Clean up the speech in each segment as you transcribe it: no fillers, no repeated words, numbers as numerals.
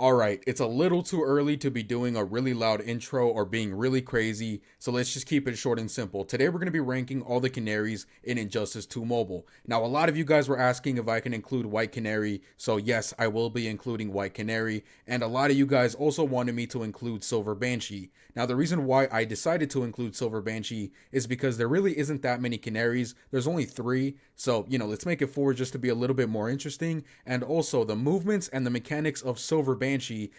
Alright, it's a little too early to be doing a really loud intro or being really crazy, so let's just keep it short and simple. Today we're going to be ranking all the Canaries in Injustice 2 Mobile. Now a lot of you guys were asking if I can include White Canary, so yes, I will be including White Canary, and a lot of you guys also wanted me to include Silver Banshee. Now the reason why I decided to include Silver Banshee is because there really isn't that many Canaries, there's only 3, so let's make it 4 just to be a little bit more interesting, and also the movements and the mechanics of Silver Banshee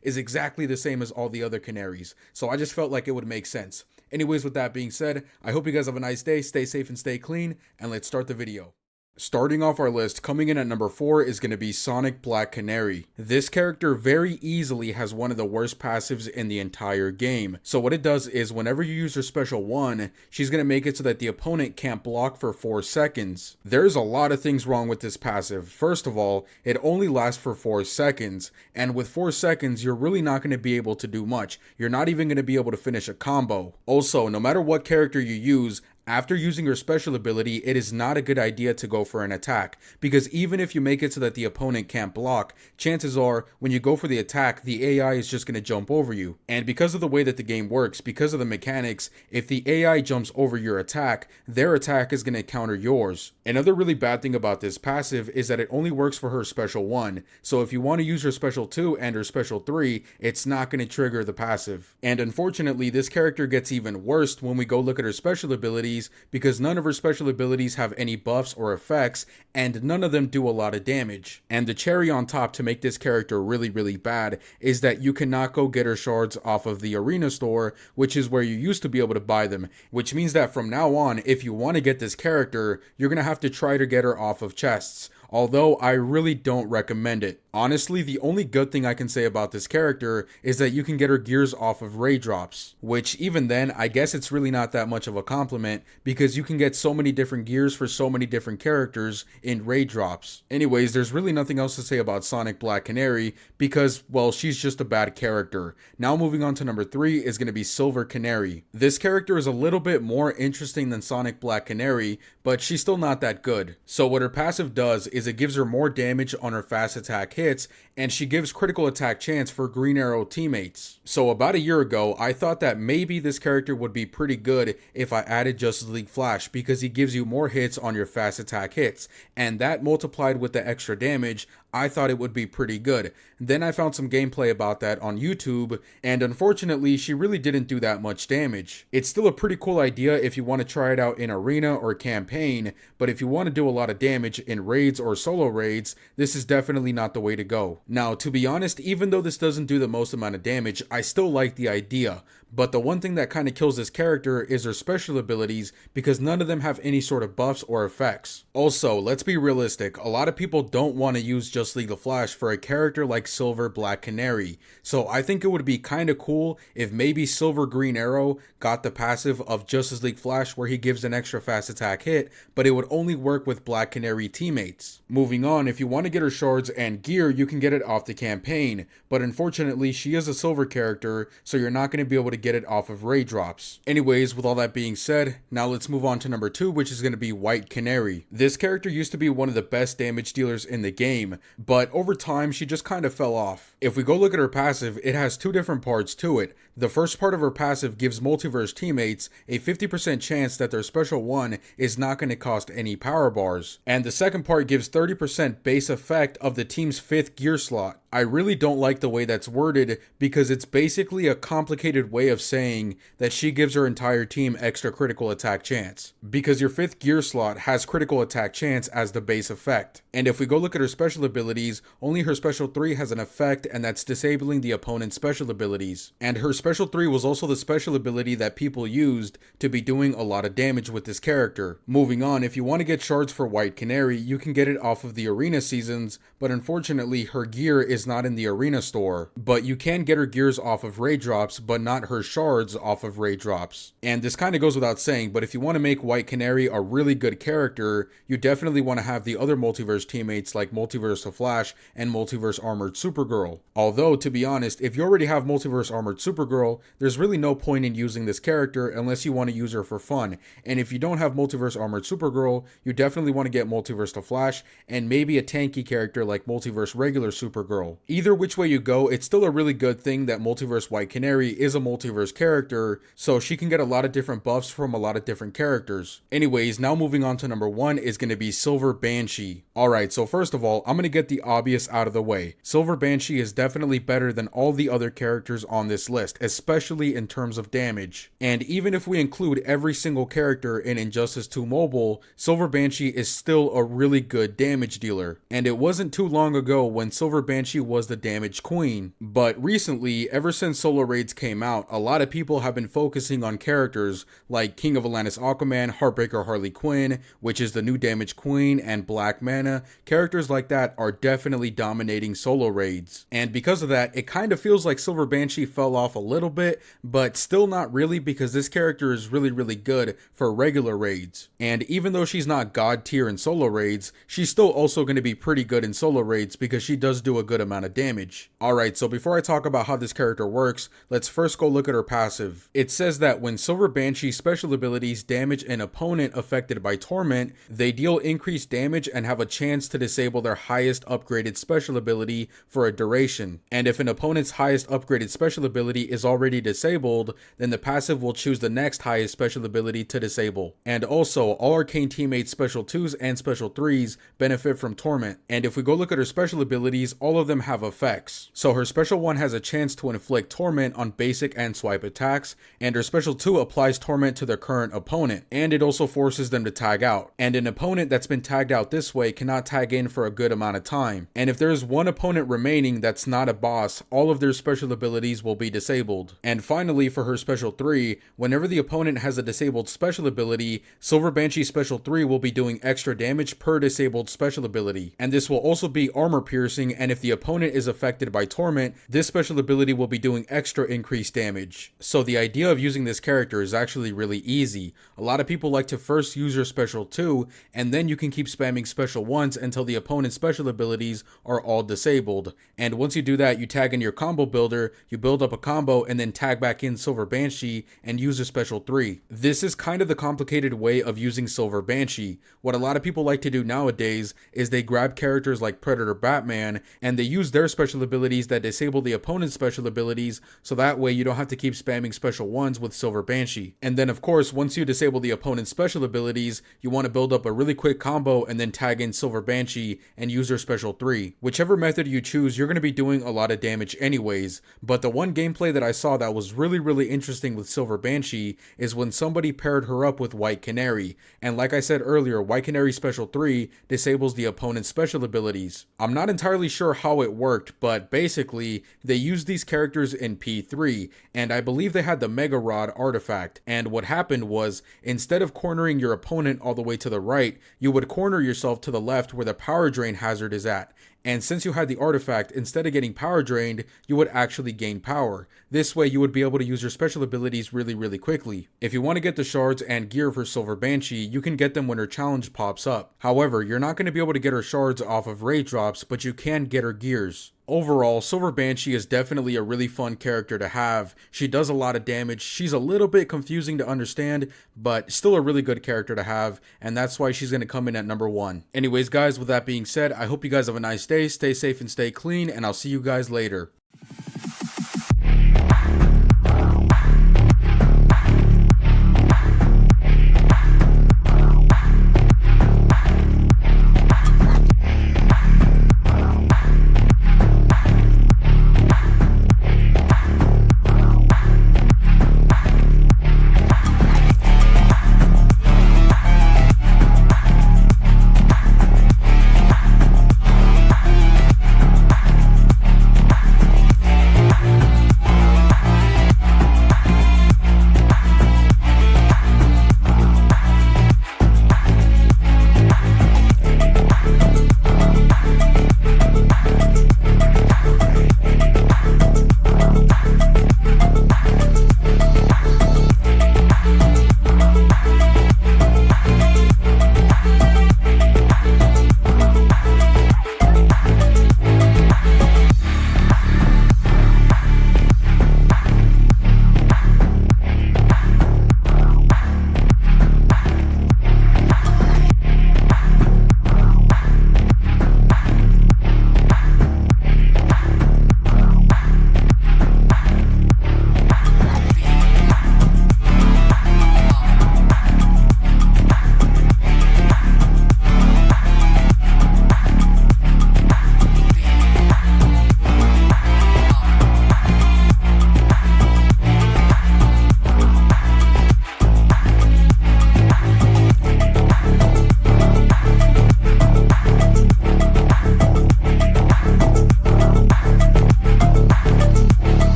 is exactly the same as all the other Canaries, so I just felt like it would make sense. Anyways, with that being said, I hope you guys have a nice day, stay safe and stay clean, and let's start the video. Starting off our list, coming in at number 4 is going to be Sonic Black Canary. This character very easily has one of the worst passives in the entire game. So what it does is whenever you use her special 1, she's going to make it so that the opponent can't block for 4 seconds. There's a lot of things wrong with this passive. First of all, it only lasts for 4 seconds, and with 4 seconds, you're really not going to be able to do much. You're not even going to be able to finish a combo. Also, no matter what character you use, after using your special ability, it is not a good idea to go for an attack, because even if you make it so that the opponent can't block, chances are when you go for the attack, the AI is just going to jump over you. And because of the way that the game works, because of the mechanics, if the AI jumps over your attack, their attack is going to counter yours. Another really bad thing about this passive is that it only works for her special 1, so if you want to use her special 2 and her special 3, it's not going to trigger the passive. And unfortunately, this character gets even worse when we go look at her special ability, because none of her special abilities have any buffs or effects, and none of them do a lot of damage. And the cherry on top to make this character really bad is that you cannot go get her shards off of the arena store, which is where you used to be able to buy them, which means that from now on, if you want to get this character, you're going to have to try to get her off of chests. Although I really don't recommend it. Honestly, the only good thing I can say about this character is that you can get her gears off of raid drops, which even then, I guess it's really not that much of a compliment because you can get so many different gears for so many different characters in raid drops. Anyways, there's really nothing else to say about Sonic Black Canary because, well, she's just a bad character. Now moving on to number 3 is going to be Silver Canary. This character is a little bit more interesting than Sonic Black Canary, but she's still not that good. So what her passive does is it gives her more damage on her fast attack hits, and she gives critical attack chance for Green Arrow teammates. So about a year ago, I thought that maybe this character would be pretty good if I added Justice League Flash because he gives you more hits on your fast attack hits, and that multiplied with the extra damage, I thought it would be pretty good. Then I found some gameplay about that on YouTube, and unfortunately, she really didn't do that much damage. It's still a pretty cool idea if you want to try it out in arena or campaign, but if you want to do a lot of damage in raids or solo raids, this is definitely not the way to go. Now, to be honest, even though this doesn't do the most amount of damage, I still like the idea. But the one thing that kind of kills this character is her special abilities because none of them have any sort of buffs or effects. Also, let's be realistic, a lot of people don't want to use Justice League Flash for a character like Silver Black Canary. So I think it would be kind of cool if maybe Silver Green Arrow got the passive of Justice League Flash where he gives an extra fast attack hit, but it would only work with Black Canary teammates. Moving on, if you want to get her shards and gear, you can get it off the campaign, but unfortunately she is a silver character, so you're not going to be able to get it off of raid drops. Anyways, with all that being said, now let's move on to number 2, which is going to be White Canary. This character used to be one of the best damage dealers in the game, but over time she just kind of fell off. If we go look at her passive, it has 2 different parts to it. The first part of her passive gives Multiverse teammates a 50% chance that their special 1 is not going to cost any power bars, and the second part gives 30% base effect of the team's 5th gear slot. I really don't like the way that's worded because it's basically a complicated way of saying that she gives her entire team extra critical attack chance, because your 5th gear slot has critical attack chance as the base effect. And if we go look at her special abilities, only her special 3 has an effect, and that's disabling the opponent's special abilities. And her special 3 was also the special ability that people used to be doing a lot of damage with this character. Moving on, if you want to get shards for White Canary, you can get it off of the arena seasons, but unfortunately her gear is not in the arena store. But you can get her gears off of raid drops, but not her shards off of raid drops. And this kind of goes without saying, but if you want to make White Canary a really good character, you definitely want to have the other multiverse teammates like Multiverse Multiverse of Flash and Multiverse Armored Supergirl. Although, to be honest, if you already have Multiverse Armored Supergirl, there's really no point in using this character unless you want to use her for fun. And if you don't have Multiverse Armored Supergirl, you definitely want to get Multiverse of Flash and maybe a tanky character like Multiverse Regular Supergirl. Either which way you go, it's still a really good thing that Multiverse White Canary is a multiverse character, so she can get a lot of different buffs from a lot of different characters. Anyways, now moving on to number 1 is going to be Silver Banshee. Alright, so first of all, I'm going to get the obvious out of the way. Silver Banshee is definitely better than all the other characters on this list, especially in terms of damage. And even if we include every single character in Injustice 2 Mobile, Silver Banshee is still a really good damage dealer. And it wasn't too long ago when Silver Banshee was the damage queen. But recently, ever since solo raids came out, a lot of people have been focusing on characters like King of Atlantis Aquaman, Heartbreaker Harley Quinn, which is the new damage queen, and Black Mana. Characters like that are definitely dominating solo raids. And because of that, it kind of feels like Silver Banshee fell off a little bit, but still not really, because this character is really good for regular raids. And even though she's not god tier in solo raids, she's still also going to be pretty good in solo raids because she does do a good amount of damage. Alright, so before I talk about how this character works, let's first go look at her passive. It says that when Silver Banshee's special abilities damage an opponent affected by torment, they deal increased damage and have a chance to disable their highest upgraded special ability for a duration. And if an opponent's highest upgraded special ability is already disabled, then the passive will choose the next highest special ability to disable. And also, all Arcane teammates' special 2s and special 3s benefit from torment. And if we go look at her special abilities, all of them have effects. So her special 1 has a chance to inflict torment on basic and swipe attacks, and her special 2 applies torment to their current opponent, and it also forces them to tag out. And an opponent that's been tagged out this way cannot tag in for a good amount of time. And if there's one opponent remaining that's not a boss, all of their special abilities will be disabled. And finally, for her special 3, whenever the opponent has a disabled special ability, Silver Banshee's special 3 will be doing extra damage per disabled special ability. And this will also be armor piercing, and if the opponent is affected by torment, this special ability will be doing extra increased damage. So the idea of using this character is actually really easy. A lot of people like to first use your special 2, and then you can keep spamming special 1s until the opponent's special abilities are all disabled. And once you do that, you tag in your combo builder, you build up a combo, and then tag back in Silver Banshee and use a special 3. This is kind of the complicated way of using Silver Banshee. What a lot of people like to do nowadays is they grab characters like Predator Batman and they use their special abilities that disable the opponent's special abilities, so that way you don't have to keep spamming special 1s with Silver Banshee. And then of course, once you disable the opponent's special abilities, you want to build up a really quick combo and then tag in Silver Banshee and use her special 3. Whichever method you choose, you're going to be doing a lot of damage anyways. But the one gameplay that I saw that was really interesting with Silver Banshee is when somebody paired her up with White Canary. And like I said earlier, White Canary's special 3 disables the opponent's special abilities. I'm not entirely sure how it worked, but basically they used these characters in P3, and I believe they had the Mega Rod artifact. And what happened was, instead of cornering your opponent all the way to the right, you would corner yourself to the left where the power drain hazard is at. And since you had the artifact, instead of getting power drained, you would actually gain power. This way you would be able to use your special abilities really quickly. If you want to get the shards and gear for Silver Banshee, you can get them when her challenge pops up. However, you're not going to be able to get her shards off of raid drops, but you can get her gears. Overall, Silver Banshee is definitely a really fun character to have. She does a lot of damage. She's a little bit confusing to understand, but still a really good character to have, and that's why she's going to come in at number 1. Anyways, guys, with that being said, I hope you guys have a nice day. Stay safe and stay clean, and I'll see you guys later.